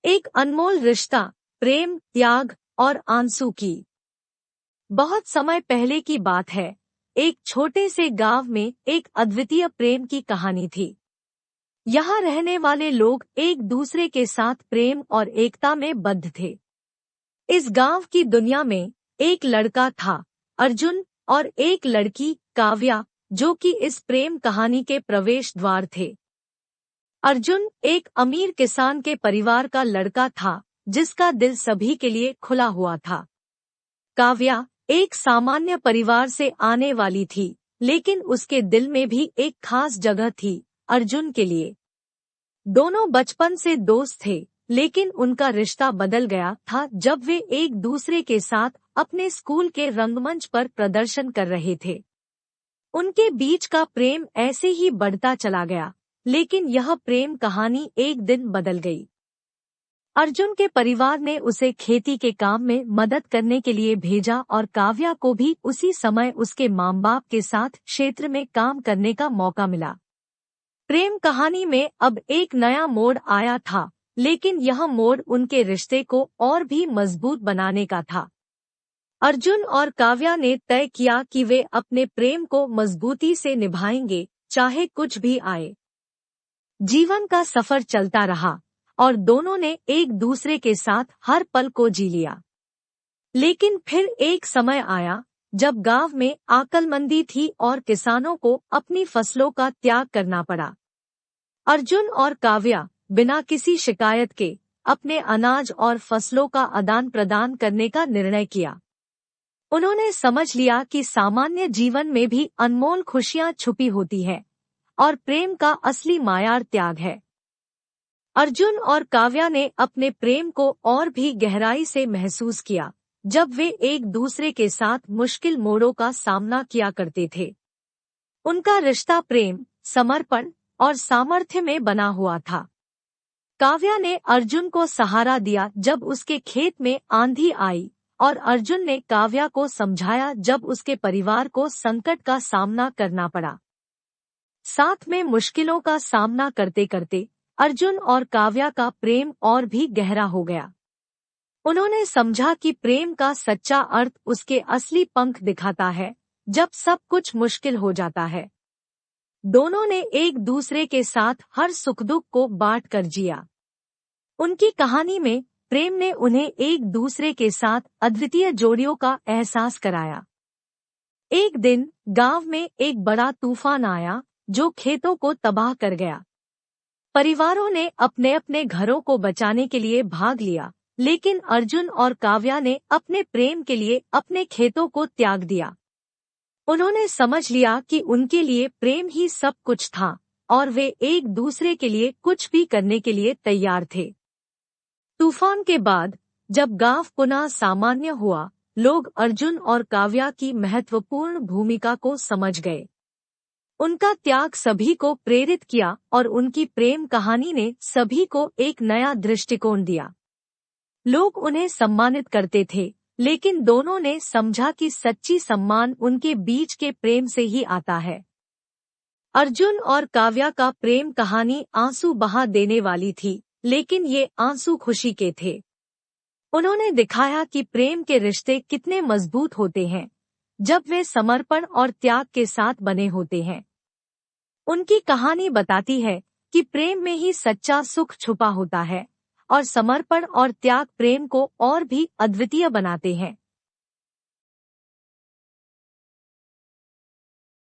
एक अनमोल रिश्ता, प्रेम, त्याग और आंसू की। बहुत समय पहले की बात है। एक छोटे से गांव में एक अद्वितीय प्रेम की कहानी थी। यहाँ रहने वाले लोग एक दूसरे के साथ प्रेम और एकता में बद्ध थे। इस गांव की दुनिया में एक लड़का था, अर्जुन, और एक लड़की, काव्या, जो कि इस प्रेम कहानी के प्रवेश द्वार थे। अर्जुन एक अमीर किसान के परिवार का लड़का था, जिसका दिल सभी के लिए खुला हुआ था। काव्या एक सामान्य परिवार से आने वाली थी, लेकिन उसके दिल में भी एक खास जगह थी, अर्जुन के लिए। दोनों बचपन से दोस्त थे, लेकिन उनका रिश्ता बदल गया था जब वे एक दूसरे के साथ अपने स्कूल के रंगमंच पर प्रदर्शन कर रहे थे। उनके बीच का प्रेम ऐसे ही बढ़ता चला गया, लेकिन यह प्रेम कहानी एक दिन बदल गई। अर्जुन के परिवार ने उसे खेती के काम में मदद करने के लिए भेजा और काव्या को भी उसी समय उसके माँ बाप के साथ क्षेत्र में काम करने का मौका मिला। प्रेम कहानी में अब एक नया मोड़ आया था, लेकिन यह मोड़ उनके रिश्ते को और भी मजबूत बनाने का था। अर्जुन और काव्या ने तय किया कि वे अपने प्रेम को मजबूती से निभाएंगे, चाहे कुछ भी आए। जीवन का सफर चलता रहा और दोनों ने एक दूसरे के साथ हर पल को जी लिया। लेकिन फिर एक समय आया जब गांव में अकालमंदी थी और किसानों को अपनी फसलों का त्याग करना पड़ा। अर्जुन और काव्या बिना किसी शिकायत के अपने अनाज और फसलों का आदान प्रदान करने का निर्णय किया। उन्होंने समझ लिया कि सामान्य जीवन में भी अनमोल खुशियां छुपी होती है और प्रेम का असली मायार त्याग है। अर्जुन और काव्या ने अपने प्रेम को और भी गहराई से महसूस किया जब वे एक दूसरे के साथ मुश्किल मोड़ों का सामना किया करते थे। उनका रिश्ता प्रेम, समर्पण और सामर्थ्य में बना हुआ था। काव्या ने अर्जुन को सहारा दिया जब उसके खेत में आंधी आई, और अर्जुन ने काव्या को समझाया जब उसके परिवार को संकट का सामना करना पड़ा। साथ में मुश्किलों का सामना करते करते अर्जुन और काव्या का प्रेम और भी गहरा हो गया। उन्होंने समझा कि प्रेम का सच्चा अर्थ उसके असली पंख दिखाता है जब सब कुछ मुश्किल हो जाता है। दोनों ने एक दूसरे के साथ हर सुख दुख को बांट कर जिया। उनकी कहानी में प्रेम ने उन्हें एक दूसरे के साथ अद्वितीय जोड़ियों का एहसास कराया। एक दिन गांव में एक बड़ा तूफान आया जो खेतों को तबाह कर गया। परिवारों ने अपने अपने घरों को बचाने के लिए भाग लिया, लेकिन अर्जुन और काव्या ने अपने प्रेम के लिए अपने खेतों को त्याग दिया। उन्होंने समझ लिया कि उनके लिए प्रेम ही सब कुछ था और वे एक दूसरे के लिए कुछ भी करने के लिए तैयार थे। तूफान के बाद जब गांव पुनः सामान्य हुआ, लोग अर्जुन और काव्या की महत्वपूर्ण भूमिका को समझ गए। उनका त्याग सभी को प्रेरित किया और उनकी प्रेम कहानी ने सभी को एक नया दृष्टिकोण दिया। लोग उन्हें सम्मानित करते थे, लेकिन दोनों ने समझा कि सच्ची सम्मान उनके बीच के प्रेम से ही आता है। अर्जुन और काव्या का प्रेम कहानी आंसू बहा देने वाली थी, लेकिन ये आंसू खुशी के थे। उन्होंने दिखाया कि प्रेम के रिश्ते कितने मजबूत होते हैं जब वे समर्पण और त्याग के साथ बने होते हैं। उनकी कहानी बताती है कि प्रेम में ही सच्चा सुख छुपा होता है और समर्पण और त्याग प्रेम को और भी अद्वितीय बनाते हैं।